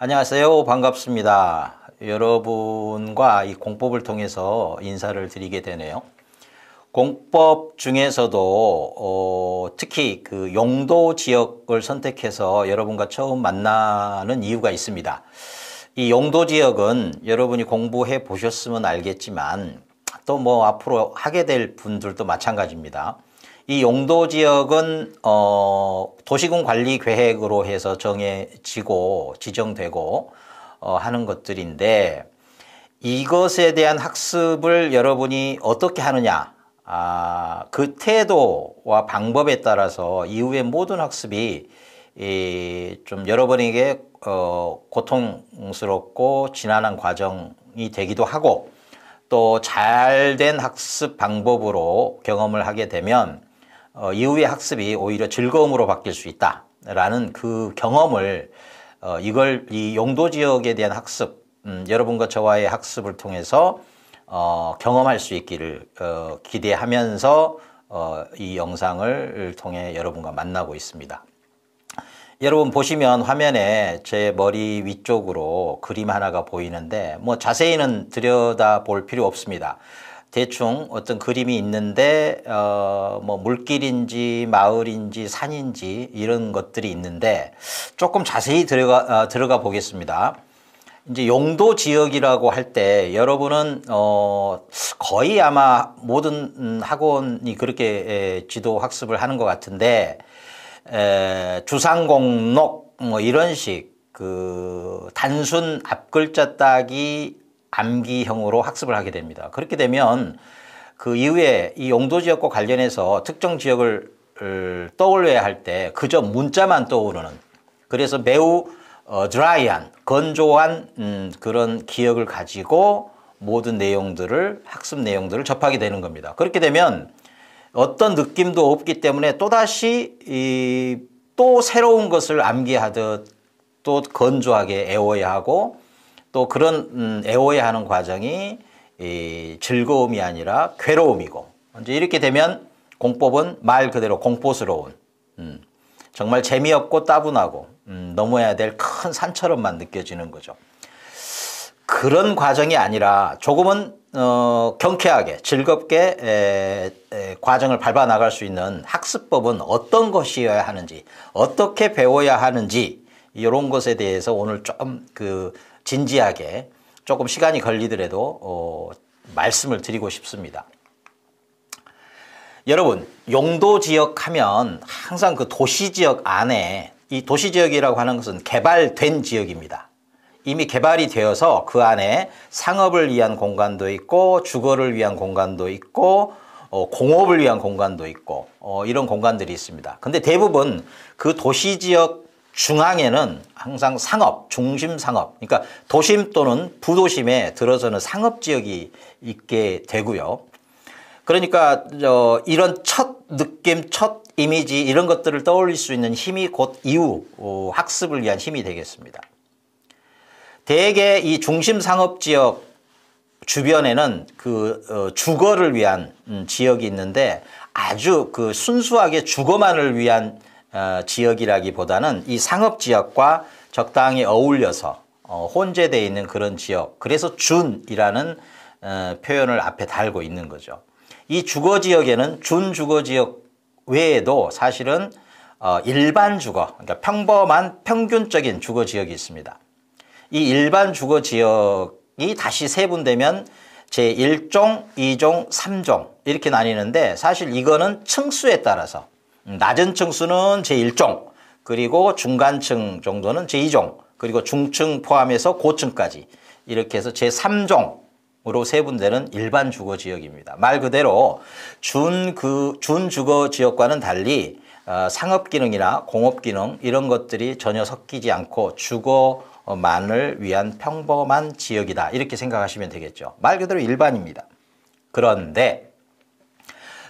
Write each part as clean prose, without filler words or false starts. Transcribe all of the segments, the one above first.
안녕하세요. 반갑습니다. 여러분과 이 공법을 통해서 인사를 드리게 되네요. 공법 중에서도 특히 그 용도 지역을 선택해서 여러분과 처음 만나는 이유가 있습니다. 이 용도 지역은 여러분이 공부해 보셨으면 알겠지만 또 뭐 앞으로 하게 될 분들도 마찬가지입니다. 이 용도 지역은 도시군 관리 계획으로 해서 정해지고 지정되고 하는 것들인데, 이것에 대한 학습을 여러분이 어떻게 하느냐, 그 태도와 방법에 따라서 이후의 모든 학습이 좀 여러분에게 고통스럽고 지난한 과정이 되기도 하고, 또 잘된 학습 방법으로 경험을 하게 되면 이후의 학습이 오히려 즐거움으로 바뀔 수 있다라는 그 경험을 이 용도 지역에 대한 학습, 여러분과 저와의 학습을 통해서 경험할 수 있기를 기대하면서 이 영상을 통해 여러분과 만나고 있습니다. 여러분 보시면 화면에 제 머리 위쪽으로 그림 하나가 보이는데, 뭐 자세히는 들여다볼 필요 없습니다. 대충 어떤 그림이 있는데 뭐 물길인지 마을인지 산인지 이런 것들이 있는데, 조금 자세히 들어가 보겠습니다. 이제 용도 지역이라고 할 때 여러분은 거의 아마 모든 학원이 그렇게 지도 학습을 하는 것 같은데, 주상공록 뭐 이런 식 그 단순 앞글자 따기 암기형으로 학습을 하게 됩니다. 그렇게 되면 그 이후에 이 용도 지역과 관련해서 특정 지역을 떠올려야 할 때 그저 문자만 떠오르는, 그래서 매우 드라이한, 건조한 그런 기억을 가지고 모든 학습 내용들을 접하게 되는 겁니다. 그렇게 되면 어떤 느낌도 없기 때문에 또다시 또 새로운 것을 암기하듯 또 건조하게 애워야 하고, 또 그런 애워야 하는 과정이 즐거움이 아니라 괴로움이고, 이제 이렇게 되면 공법은 말 그대로 공포스러운, 정말 재미없고 따분하고 넘어야 될 큰 산처럼만 느껴지는 거죠. 그런 과정이 아니라 조금은 경쾌하게 즐겁게 과정을 밟아 나갈 수 있는 학습법은 어떤 것이어야 하는지, 어떻게 배워야 하는지, 이런 것에 대해서 오늘 좀 진지하게 조금 시간이 걸리더라도 말씀을 드리고 싶습니다. 여러분, 용도 지역 하면 항상 그 도시 지역 안에, 이 도시 지역이라고 하는 것은 개발된 지역입니다. 이미 개발이 되어서 그 안에 상업을 위한 공간도 있고, 주거를 위한 공간도 있고, 공업을 위한 공간도 있고, 이런 공간들이 있습니다. 근데 대부분 그 도시 지역 중앙에는 항상 상업, 중심 상업, 그러니까 도심 또는 부도심에 들어서는 상업 지역이 있게 되고요. 그러니까 이런 첫 느낌, 첫 이미지, 이런 것들을 떠올릴 수 있는 힘이 곧 이후 학습을 위한 힘이 되겠습니다. 대개 이 중심 상업 지역 주변에는 주거를 위한 지역이 있는데, 아주 순수하게 주거만을 위한 지역이라기보다는 이 상업 지역과 적당히 어울려서 혼재되어 있는 그런 지역, 그래서 준이라는 표현을 앞에 달고 있는 거죠. 이 주거 지역에는 준주거 지역 외에도 사실은 일반 주거, 그러니까 평범한 평균적인 주거 지역이 있습니다. 이 일반 주거 지역이 다시 세분되면 제1종, 2종, 3종 이렇게 나뉘는데, 사실 이거는 층수에 따라서 낮은 층수는 제1종, 그리고 중간층 정도는 제2종, 그리고 중층 포함해서 고층까지 이렇게 해서 제3종으로 세분되는 일반 주거 지역입니다. 말 그대로 준주거 지역과는 달리 상업 기능이나 공업 기능 이런 것들이 전혀 섞이지 않고 주거만을 위한 평범한 지역이다, 이렇게 생각하시면 되겠죠. 말 그대로 일반입니다. 그런데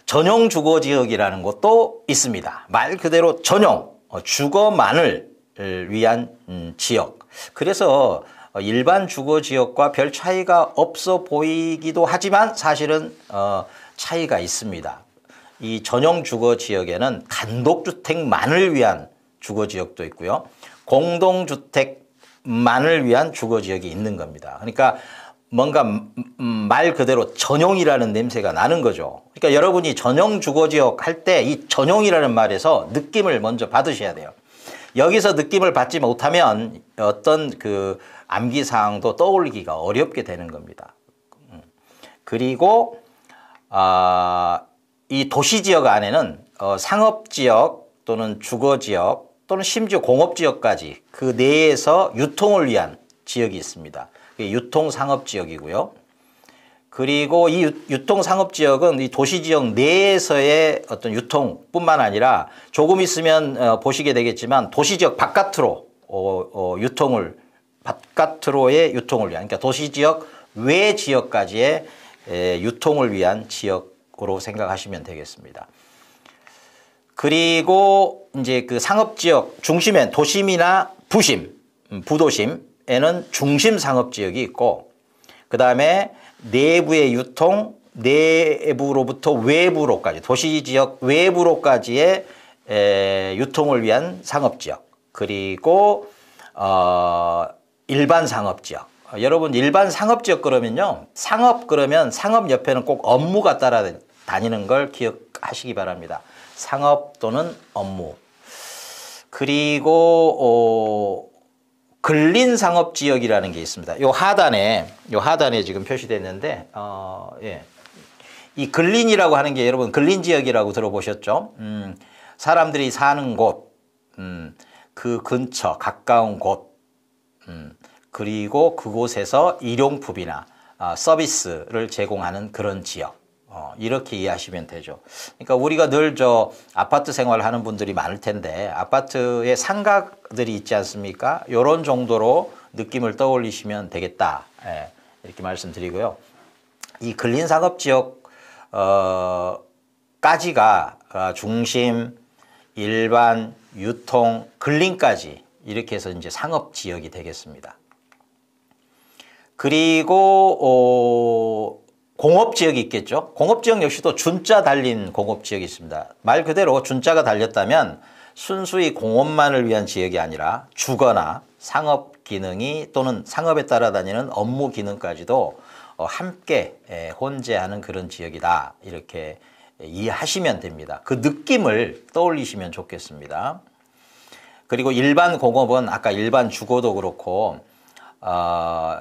전용 주거 지역이라는 것도 있습니다. 말 그대로 전용, 주거만을 위한 지역. 그래서 일반 주거 지역과 별 차이가 없어 보이기도 하지만 사실은 차이가 있습니다. 이 전용 주거 지역에는 단독주택만을 위한 주거 지역도 있고요. 공동주택 만을 위한 주거지역이 있는 겁니다. 그러니까 뭔가 말 그대로 전용이라는 냄새가 나는 거죠. 그러니까 여러분이 전용 주거지역 할 때 이 전용이라는 말에서 느낌을 먼저 받으셔야 돼요. 여기서 느낌을 받지 못하면 어떤 그 암기사항도 떠올리기가 어렵게 되는 겁니다. 그리고 이 도시지역 안에는 상업지역 또는 주거지역 또는 심지어 공업지역까지 그 내에서 유통을 위한 지역이 있습니다. 유통상업지역이고요. 그리고 이 유통상업지역은 이 도시지역 내에서의 어떤 유통뿐만 아니라 조금 있으면 보시게 되겠지만 도시지역 바깥으로 바깥으로의 유통을 위한, 그러니까 도시지역 외 지역까지의 유통을 위한 지역으로 생각하시면 되겠습니다. 그리고 이제 그 상업지역 중심엔 도심이나 부심, 부도심에는 중심 상업지역이 있고, 그 다음에 내부의 유통, 내부로부터 외부로까지, 도시지역 외부로까지의 유통을 위한 상업지역, 그리고 일반 상업지역. 여러분 일반 상업지역 그러면요, 상업 그러면 상업 옆에는 꼭 업무가 따라다니는 걸 기억하시기 바랍니다. 상업 또는 업무. 그리고 근린상업지역이라는 게 있습니다. 요 하단에 지금 표시되어 있는데, 예. 이 근린이라고 하는 게 여러분 근린지역이라고 들어보셨죠? 사람들이 사는 곳, 그 근처, 가까운 곳, 그리고 그곳에서 일용품이나 서비스를 제공하는 그런 지역. 이렇게 이해하시면 되죠. 그러니까 우리가 늘 아파트 생활하는 분들이 많을 텐데 아파트에 상가들이 있지 않습니까? 이런 정도로 느낌을 떠올리시면 되겠다. 예, 이렇게 말씀드리고요. 이 근린상업지역 까지가 중심, 일반, 유통, 근린까지 이렇게 해서 이제 상업지역이 되겠습니다. 그리고 공업지역이 있겠죠. 공업지역 역시도 준자 달린 공업지역이 있습니다. 말 그대로 준자가 달렸다면 순수히 공업만을 위한 지역이 아니라 주거나 상업 기능이 또는 상업에 따라다니는 업무 기능까지도 함께 혼재하는 그런 지역이다. 이렇게 이해하시면 됩니다. 그 느낌을 떠올리시면 좋겠습니다. 그리고 일반 공업은 아까 일반 주거도 그렇고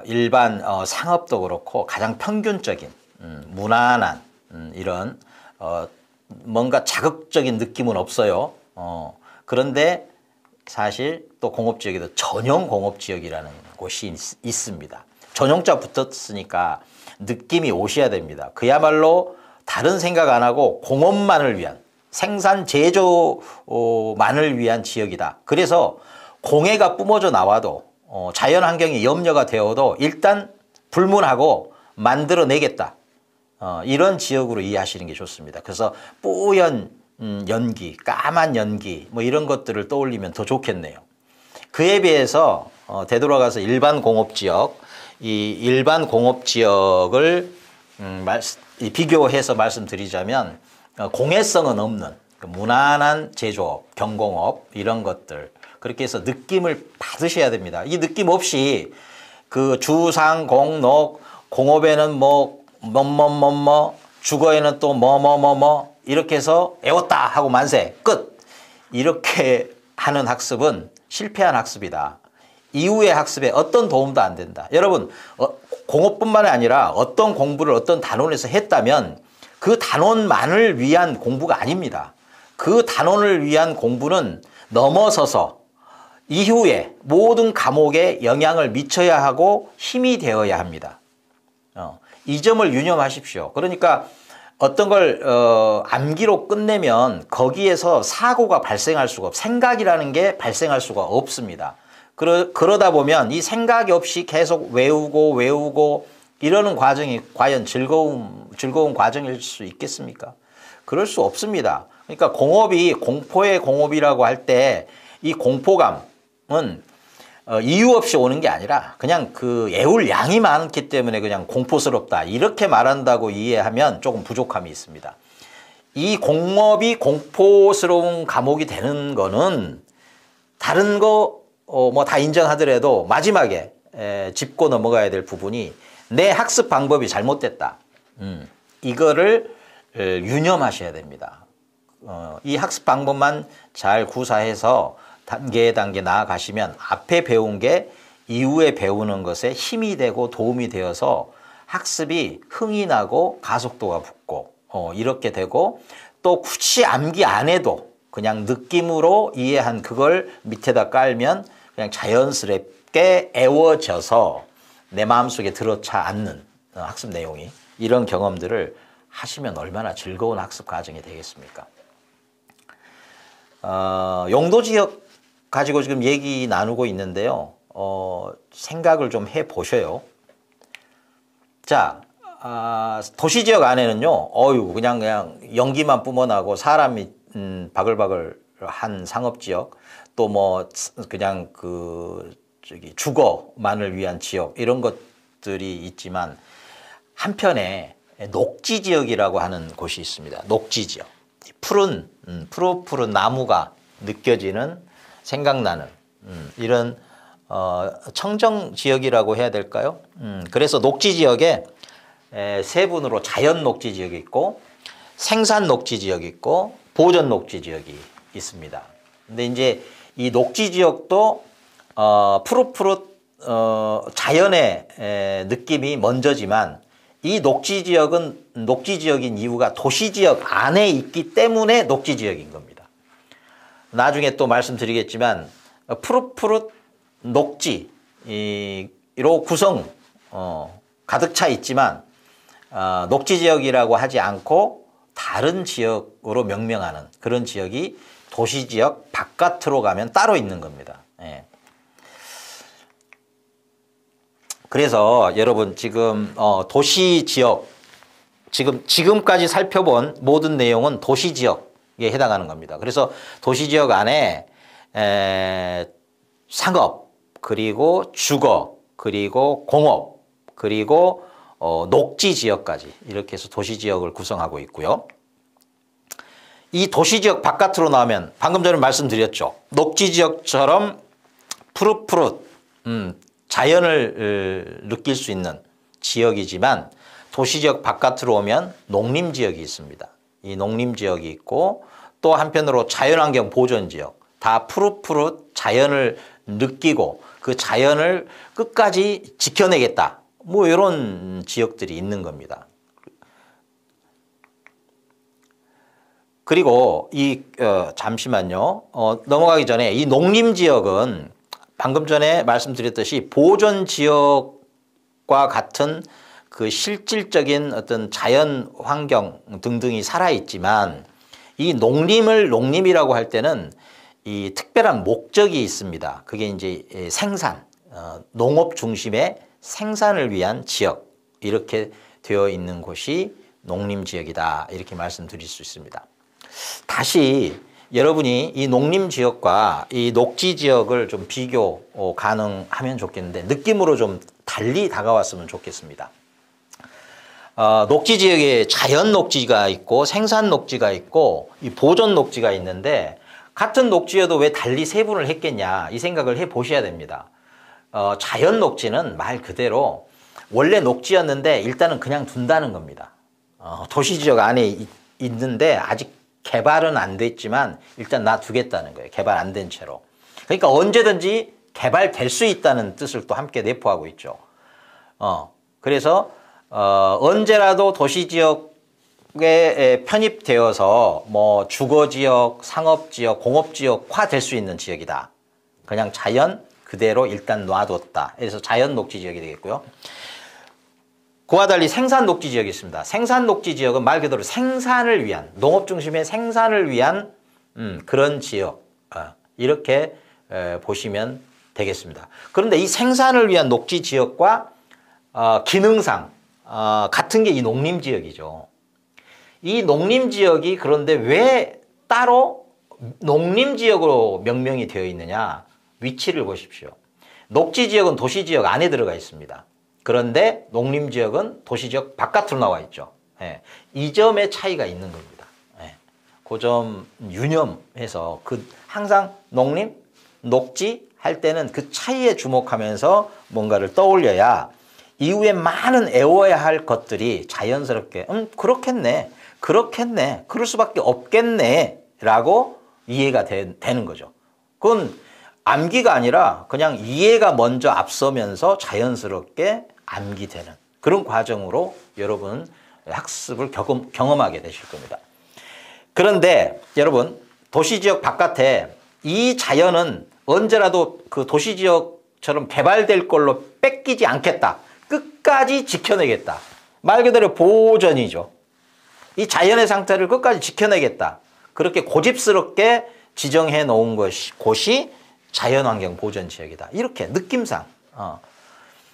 일반 상업도 그렇고 가장 평균적인 무난한 이런 뭔가 자극적인 느낌은 없어요. 그런데 사실 또 공업지역에도 전용 공업지역이라는 곳이 있습니다. 전용자 붙었으니까 느낌이 오셔야 됩니다. 그야말로 다른 생각 안 하고 공업만을 위한, 생산 제조만을 위한 지역이다. 그래서 공해가 뿜어져 나와도 자연환경이 염려가 되어도 일단 불문하고 만들어내겠다. 이런 지역으로 이해하시는 게 좋습니다. 그래서 뿌연 연기, 까만 연기 뭐 이런 것들을 떠올리면 더 좋겠네요. 그에 비해서 되돌아가서 일반 공업지역, 이 일반 공업지역을 비교해서 말씀드리자면 공해성은 없는 무난한 제조업, 경공업 이런 것들, 그렇게 해서 느낌을 받으셔야 됩니다. 이 느낌 없이 그 주상, 공, 녹, 공업에는 주거에는 또 이렇게 해서 애웠다 하고 만세 끝, 이렇게 하는 학습은 실패한 학습이다. 이후의 학습에 어떤 도움도 안 된다. 여러분 공업뿐만 아니라 어떤 공부를 어떤 단원에서 했다면 그 단원만을 위한 공부가 아닙니다. 그 단원을 위한 공부는 넘어서서 이후에 모든 과목에 영향을 미쳐야 하고 힘이 되어야 합니다. 이 점을 유념하십시오. 그러니까 어떤 걸 암기로 끝내면 거기에서 사고가 발생할 수가 생각이라는 게 발생할 수가 없습니다. 그러다 보면 이 생각이 없이 계속 외우고 이러는 과정이 과연 즐거운 과정일 수 있겠습니까? 그럴 수 없습니다. 그러니까 공업이 공포의 공업이라고 할 때 이 공포감은 이유 없이 오는 게 아니라 그냥 그 애울 양이 많기 때문에 그냥 공포스럽다 이렇게 말한다고 이해하면 조금 부족함이 있습니다. 이 공업이 공포스러운 과목이 되는 거는 다른 거 뭐 다 인정하더라도 마지막에 짚고 넘어가야 될 부분이 내 학습 방법이 잘못됐다. 이거를 유념하셔야 됩니다. 이 학습 방법만 잘 구사해서 단계 나아가시면 앞에 배운 게 이후에 배우는 것에 힘이 되고 도움이 되어서 학습이 흥이 나고 가속도가 붙고 이렇게 되고, 또 굳이 암기 안 해도 그냥 느낌으로 이해한 그걸 밑에다 깔면 그냥 자연스럽게 애워져서 내 마음속에 들어차 않는 학습 내용이, 이런 경험들을 하시면 얼마나 즐거운 학습 과정이 되겠습니까? 용도 지역 가지고 지금 얘기 나누고 있는데요. 생각을 좀 해보셔요. 자, 도시지역 안에는요, 그냥 연기만 뿜어나고 사람이 바글바글한 상업지역, 또 뭐 그냥 주거만을 위한 지역, 이런 것들이 있지만 한편에 녹지지역이라고 하는 곳이 있습니다. 녹지지역. 푸릇푸른 나무가 느껴지는, 생각나는 이런 청정지역이라고 해야 될까요? 그래서 녹지지역에 세 분으로 자연 녹지지역이 있고, 생산 녹지지역이 있고, 보전 녹지지역이 있습니다. 근데 이제 이 녹지지역도 푸릇푸릇 자연의 느낌이 먼저지만, 이 녹지지역은 녹지지역인 이유가 도시지역 안에 있기 때문에 녹지지역인 겁니다. 나중에 또 말씀드리겠지만 푸릇푸릇 녹지로 구성 가득 차 있지만 녹지지역이라고 하지 않고 다른 지역으로 명명하는 그런 지역이 도시지역 바깥으로 가면 따로 있는 겁니다. 예. 그래서 여러분 지금 도시지역, 지금까지 살펴본 모든 내용은 도시지역에 해당하는 겁니다. 그래서 도시지역 안에 상업, 그리고 주거, 그리고 공업, 그리고 녹지지역까지 이렇게 해서 도시지역을 구성하고 있고요. 이 도시지역 바깥으로 나오면 방금 전에 말씀드렸죠. 녹지지역처럼 푸릇푸릇 자연을 느낄 수 있는 지역이지만, 도시지역 바깥으로 오면 농림지역이 있습니다. 이 농림지역이 있고, 또 한편으로 자연환경 보존지역, 다 푸릇푸릇 자연을 느끼고 그 자연을 끝까지 지켜내겠다, 뭐 이런 지역들이 있는 겁니다. 그리고 잠시만요. 넘어가기 전에 이 농림지역은 방금 전에 말씀드렸듯이 보존지역과 같은 그 실질적인 어떤 자연 환경 등등이 살아있지만, 이 농림을 농림이라고 할 때는 이 특별한 목적이 있습니다. 그게 이제 생산, 농업 중심의 생산을 위한 지역, 이렇게 되어 있는 곳이 농림지역이다, 이렇게 말씀드릴 수 있습니다. 다시 여러분이 이 농림지역과 이 녹지지역을 좀 비교 가능하면 좋겠는데, 느낌으로 좀 달리 다가왔으면 좋겠습니다. 녹지지역에 자연 녹지가 있고 생산 녹지가 있고 이 보존 녹지가 있는데, 같은 녹지여도 왜 달리 세분을 했겠냐, 이 생각을 해보셔야 됩니다. 자연 녹지는 말 그대로 원래 녹지였는데 일단은 그냥 둔다는 겁니다. 도시지역 안에 있는데 아직 개발은 안 됐지만 일단 놔두겠다는 거예요. 개발 안 된 채로. 그러니까 언제든지 개발될 수 있다는 뜻을 또 함께 내포하고 있죠. 그래서 언제라도 도시지역에 편입되어서 뭐 주거지역, 상업지역, 공업지역화 될 수 있는 지역이다. 그냥 자연 그대로 일단 놔뒀다. 그래서 자연 녹지지역이 되겠고요. 그와 달리 생산 녹지지역이 있습니다. 생산 녹지지역은 말 그대로 생산을 위한, 농업 중심의 생산을 위한 그런 지역, 이렇게 보시면 되겠습니다. 그런데 이 생산을 위한 녹지지역과 기능상 같은 게 이 농림지역이죠. 이 농림지역이 그런데 왜 따로 농림지역으로 명명이 되어 있느냐, 위치를 보십시오. 녹지지역은 도시지역 안에 들어가 있습니다. 그런데 농림지역은 도시지역 바깥으로 나와 있죠. 예, 이 점의 차이가 있는 겁니다. 예, 그 점 유념해서 항상 농림, 녹지 할 때는 그 차이에 주목하면서 뭔가를 떠올려야 이후에 많은 애워야 할 것들이 자연스럽게 그렇겠네, 그렇겠네, 그럴 수밖에 없겠네 라고 이해가 되는 거죠. 그건 암기가 아니라 그냥 이해가 먼저 앞서면서 자연스럽게 암기되는 그런 과정으로 여러분 학습을 경험하게 되실 겁니다. 그런데 여러분 도시지역 바깥에 이 자연은 언제라도 그 도시지역처럼 개발될 걸로 뺏기지 않겠다. 끝까지 지켜내겠다. 말 그대로 보전이죠. 이 자연의 상태를 끝까지 지켜내겠다. 그렇게 고집스럽게 지정해 놓은 곳이 자연환경 보전지역이다. 이렇게 느낌상.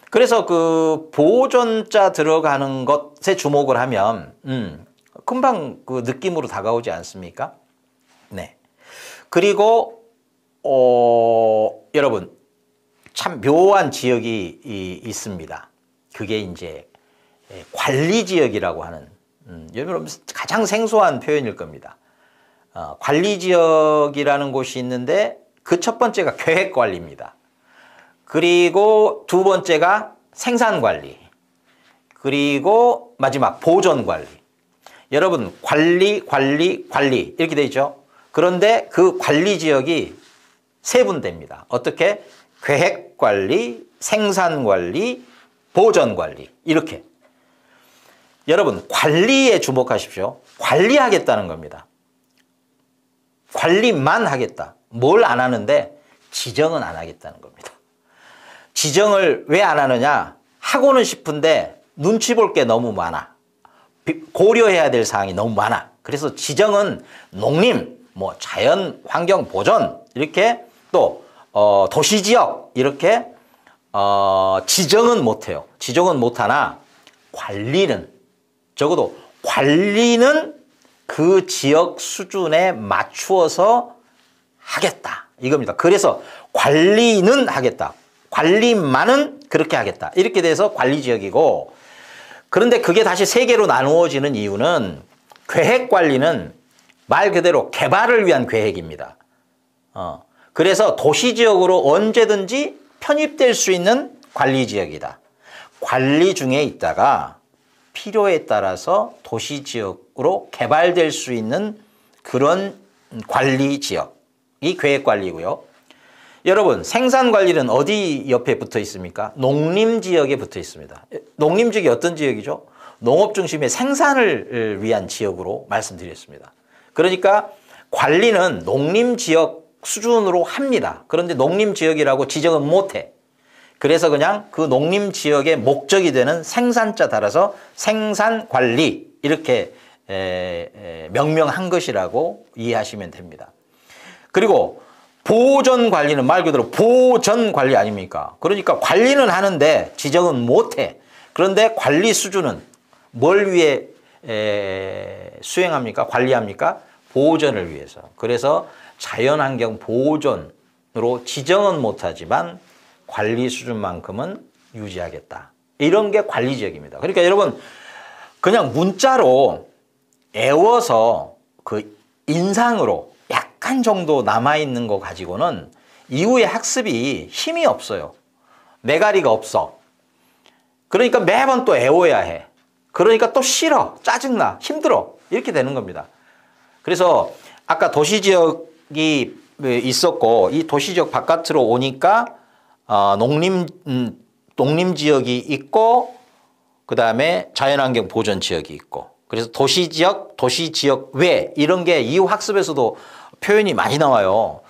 그래서 그 보존자 들어가는 것에 주목을 하면 금방 그 느낌으로 다가오지 않습니까? 네. 그리고 여러분 참 묘한 지역이 있습니다. 그게 이제 관리지역이라고 하는 여러분 가장 생소한 표현일 겁니다. 관리지역이라는 곳이 있는데 그 첫 번째가 계획관리입니다. 그리고 두 번째가 생산관리, 그리고 마지막 보존관리. 여러분 관리 이렇게 돼 있죠. 그런데 그 관리지역이 세분됩니다. 어떻게? 계획관리, 생산관리, 보존관리 이렇게. 여러분 관리에 주목하십시오. 관리하겠다는 겁니다. 관리만 하겠다. 뭘 안 하는데 지정은 안 하겠다는 겁니다. 지정을 왜 안 하느냐? 하고는 싶은데 눈치 볼 게 너무 많아. 고려해야 될 사항이 너무 많아. 그래서 지정은 농림, 뭐 자연 환경 보전 이렇게 또 도시지역 이렇게 지정은 못해요. 지정은 못하나 관리는 적어도 관리는 그 지역 수준에 맞추어서 하겠다 이겁니다. 그래서 관리는 하겠다. 관리만은 그렇게 하겠다. 이렇게 돼서 관리지역이고, 그런데 그게 다시 세 개로 나누어지는 이유는 계획관리는 말 그대로 개발을 위한 계획입니다. 그래서 도시지역으로 언제든지 편입될 수 있는 관리지역이다. 관리 중에 있다가 필요에 따라서 도시지역으로 개발될 수 있는 그런 관리지역이 계획관리고요. 여러분 생산관리는 어디 옆에 붙어 있습니까? 농림지역에 붙어 있습니다. 농림지역이 어떤 지역이죠? 농업 중심의 생산을 위한 지역으로 말씀드렸습니다. 그러니까 관리는 농림지역 수준으로 합니다. 그런데 농림지역이라고 지정은 못해. 그래서 그냥 그 농림지역의 목적이 되는 생산자 따라서 생산관리 이렇게 명명한 것이라고 이해하시면 됩니다. 그리고 보존관리는 말 그대로 보전관리 아닙니까? 그러니까 관리는 하는데 지정은 못해. 그런데 관리 수준은 뭘 위해 수행합니까? 관리합니까? 보전을 위해서. 그래서 자연환경 보존으로 지정은 못하지만 관리 수준만큼은 유지하겠다. 이런 게 관리지역입니다. 그러니까 여러분 그냥 문자로 애워서 그 인상으로 약간 정도 남아있는 거 가지고는 이후에 학습이 힘이 없어요. 매가리가 없어. 그러니까 매번 또 애워야 해. 그러니까 또 싫어, 짜증나, 힘들어 이렇게 되는 겁니다. 그래서 아까 도시지역이 있었고 이 도시지역 바깥으로 오니까 농림지역이 있고 그 다음에 자연환경 보전지역이 있고 그래서 도시지역, 도시지역 외 이런 게 이후 학습에서도 표현이 많이 나와요.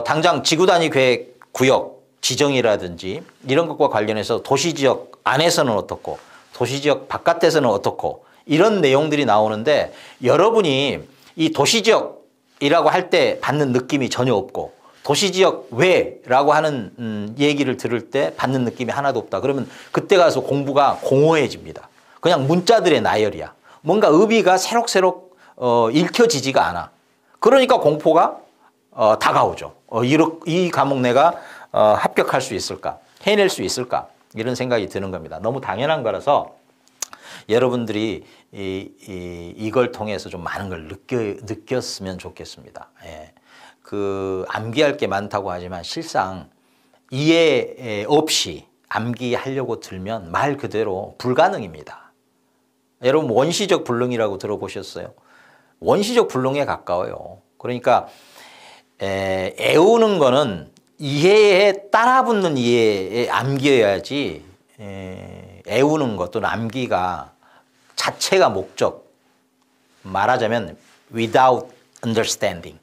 당장 지구단위 계획 구역 지정이라든지 이런 것과 관련해서 도시지역 안에서는 어떻고 도시지역 바깥에서는 어떻고 이런 내용들이 나오는데 여러분이 이 도시지역이라고 할 때 받는 느낌이 전혀 없고 도시지역 외라고 하는 얘기를 들을 때 받는 느낌이 하나도 없다. 그러면 그때 가서 공부가 공허해집니다. 그냥 문자들의 나열이야. 뭔가 의미가 새록새록 읽혀지지가 않아. 그러니까 공포가 다가오죠. 이 과목 내가 합격할 수 있을까? 해낼 수 있을까? 이런 생각이 드는 겁니다. 너무 당연한 거라서 여러분들이 이걸 통해서 좀 많은 걸 느꼈으면 좋겠습니다. 예. 그 암기할 게 많다고 하지만 실상 이해 없이 암기하려고 들면 말 그대로 불가능입니다. 여러분 원시적 불능이라고 들어보셨어요? 원시적 불능에 가까워요. 그러니까 애우는 거는 이해에 따라붙는 이해에 암기여야지 애우는 것 또는 암기가 자체가 목적, 말하자면 without understanding,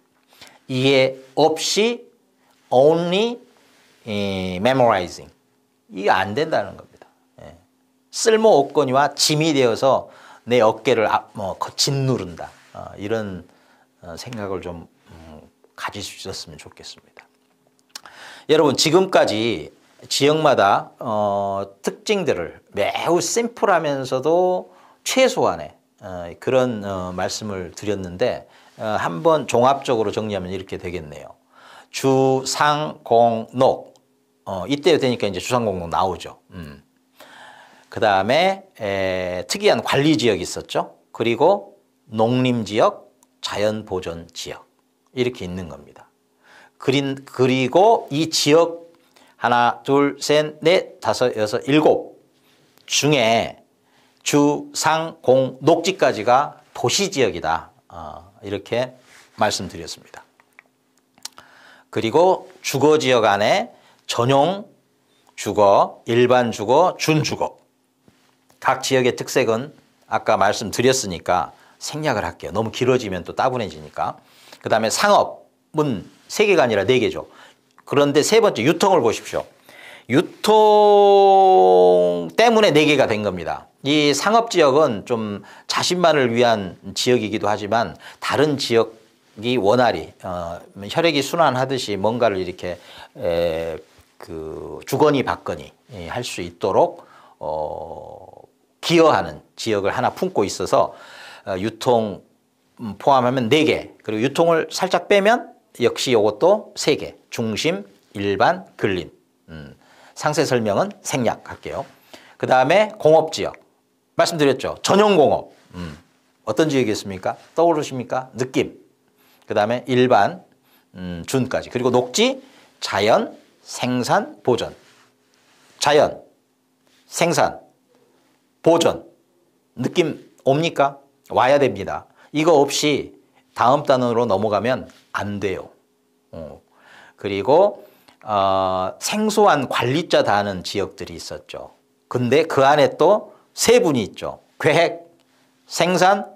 이해 없이 only memorizing, 이게 안 된다는 겁니다. 쓸모없거니와 짐이 되어서 내 어깨를 짓누른다, 이런 생각을 좀 가질 수 있었으면 좋겠습니다. 여러분 지금까지 지역마다 특징들을 매우 심플하면서도 최소한의 그런 말씀을 드렸는데 한번 종합적으로 정리하면 이렇게 되겠네요. 주, 상, 공, 녹. 이때 되니까 이제 주상공록 나오죠. 그 다음에 특이한 관리지역이 있었죠. 그리고 농림지역, 자연보전지역 이렇게 있는 겁니다. 그리고 이 지역 하나, 둘, 셋, 넷, 다섯, 여섯, 일곱 중에 주, 상, 공, 녹지까지가 도시지역이다. 이렇게 말씀드렸습니다. 그리고 주거지역 안에 전용 주거, 일반 주거, 준주거. 각 지역의 특색은 아까 말씀드렸으니까 생략을 할게요. 너무 길어지면 또 따분해지니까. 그 다음에 상업은 3개가 아니라 4개죠. 그런데 세 번째 유통을 보십시오. 유통 때문에 4개가 된 겁니다. 이 상업지역은 좀 자신만을 위한 지역이기도 하지만 다른 지역이 원활히 혈액이 순환하듯이 뭔가를 이렇게 주거니 받거니 할 수 있도록 기여하는 지역을 하나 품고 있어서 유통 포함하면 4개, 그리고 유통을 살짝 빼면 역시 이것도 3개, 중심, 일반, 근림. 상세 설명은 생략할게요. 그 다음에 공업지역. 말씀드렸죠. 전용공업. 어떤 지역이었습니까? 떠오르십니까? 느낌. 그 다음에 일반, 준까지. 그리고 녹지, 자연, 생산, 보전. 자연, 생산, 보전. 느낌 옵니까? 와야 됩니다. 이거 없이 다음 단원으로 넘어가면 안 돼요. 그리고 생소한 관리자 다는 지역들이 있었죠. 근데 그 안에 또 3분이 있죠. 계획, 생산,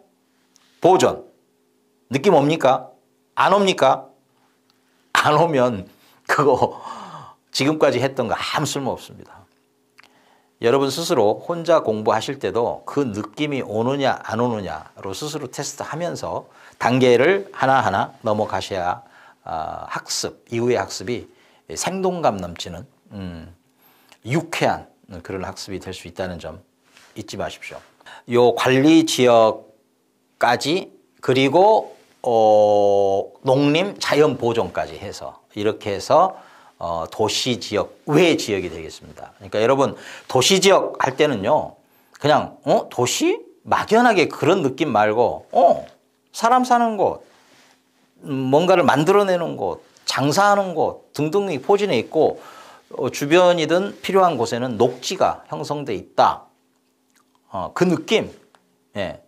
보전. 느낌 옵니까? 안 옵니까? 안 오면 그거 지금까지 했던 거 아무 쓸모 없습니다. 여러분 스스로 혼자 공부하실 때도 그 느낌이 오느냐 안 오느냐로 스스로 테스트하면서 단계를 하나하나 넘어가셔야 학습, 이후의 학습이 생동감 넘치는 유쾌한 그런 학습이 될 수 있다는 점 잊지 마십시오. 요 관리 지역까지 그리고 농림 자연 보존까지 해서 이렇게 해서 도시 지역 외 지역이 되겠습니다. 그러니까 여러분 도시 지역 할 때는요 그냥 도시 막연하게 그런 느낌 말고 사람 사는 곳, 뭔가를 만들어내는 곳, 장사하는 곳 등등이 포진해 있고 주변이든 필요한 곳에는 녹지가 형성돼 있다. 그 느낌. 예.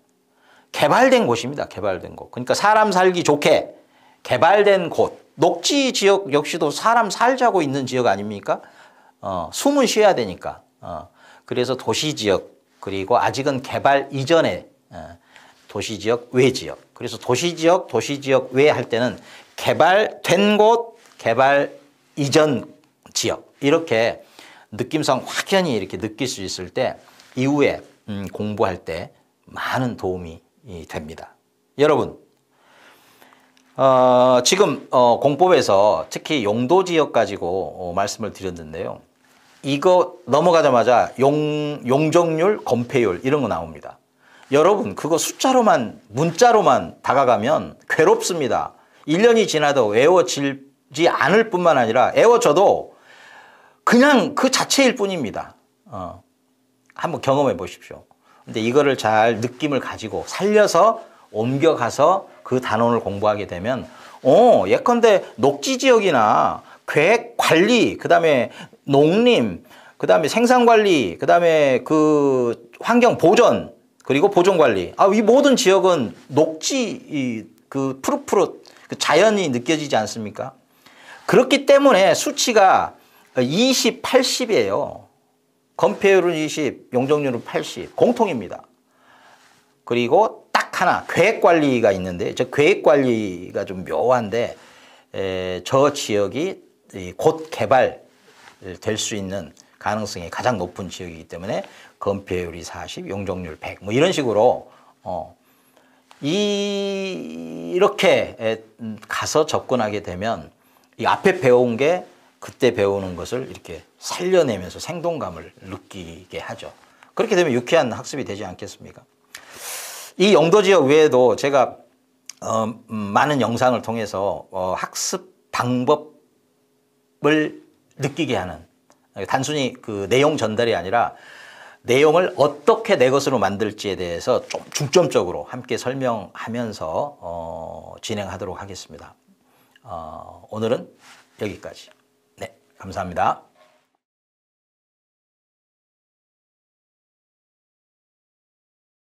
개발된 곳입니다. 개발된 곳. 그러니까 사람 살기 좋게 개발된 곳. 녹지 지역 역시도 사람 살자고 있는 지역 아닙니까? 숨은 쉬어야 되니까. 그래서 도시지역 그리고 아직은 개발 이전의 도시지역 외지역. 그래서 도시지역 외 할 때는 개발된 곳, 개발 이전 지역 이렇게 느낌상 확연히 이렇게 느낄 수 있을 때 이후에 공부할 때 많은 도움이 됩니다. 여러분 지금 공법에서 특히 용도지역 가지고 말씀을 드렸는데요. 이거 넘어가자마자 용적률, 건폐율 이런 거 나옵니다. 여러분 그거 숫자로만 문자로만 다가가면 괴롭습니다. 1년이 지나도 외워지지 않을 뿐만 아니라 외워져도 그냥 그 자체일 뿐입니다. 한번 경험해 보십시오. 근데 이거를 잘 느낌을 가지고 살려서 옮겨가서 그 단원을 공부하게 되면 예컨대 녹지 지역이나 계획 관리, 그다음에 농림, 그다음에 생산 관리, 그다음에 그 환경 보전, 그리고 보존 관리. 이 모든 지역은 녹지 그 푸릇푸릇 그 자연이 느껴지지 않습니까? 그렇기 때문에 수치가 20, 80이에요. 건폐율은 20, 용적률은 80. 공통입니다. 그리고 딱 하나 계획관리가 있는데, 저 계획관리가 좀 묘한데, 저 지역이 곧 개발될 수 있는 가능성이 가장 높은 지역이기 때문에 건폐율이 40, 용적률 100, 뭐 이런 식으로 이렇게 가서 접근하게 되면 이 앞에 배운 게 그때 배우는 것을 이렇게 살려내면서 생동감을 느끼게 하죠. 그렇게 되면 유쾌한 학습이 되지 않겠습니까? 이 영도 지역 외에도 제가 많은 영상을 통해서 학습 방법을 느끼게 하는, 단순히 그 내용 전달이 아니라 내용을 어떻게 내 것으로 만들지에 대해서 좀 중점적으로 함께 설명하면서 진행하도록 하겠습니다. 오늘은 여기까지. 네, 감사합니다.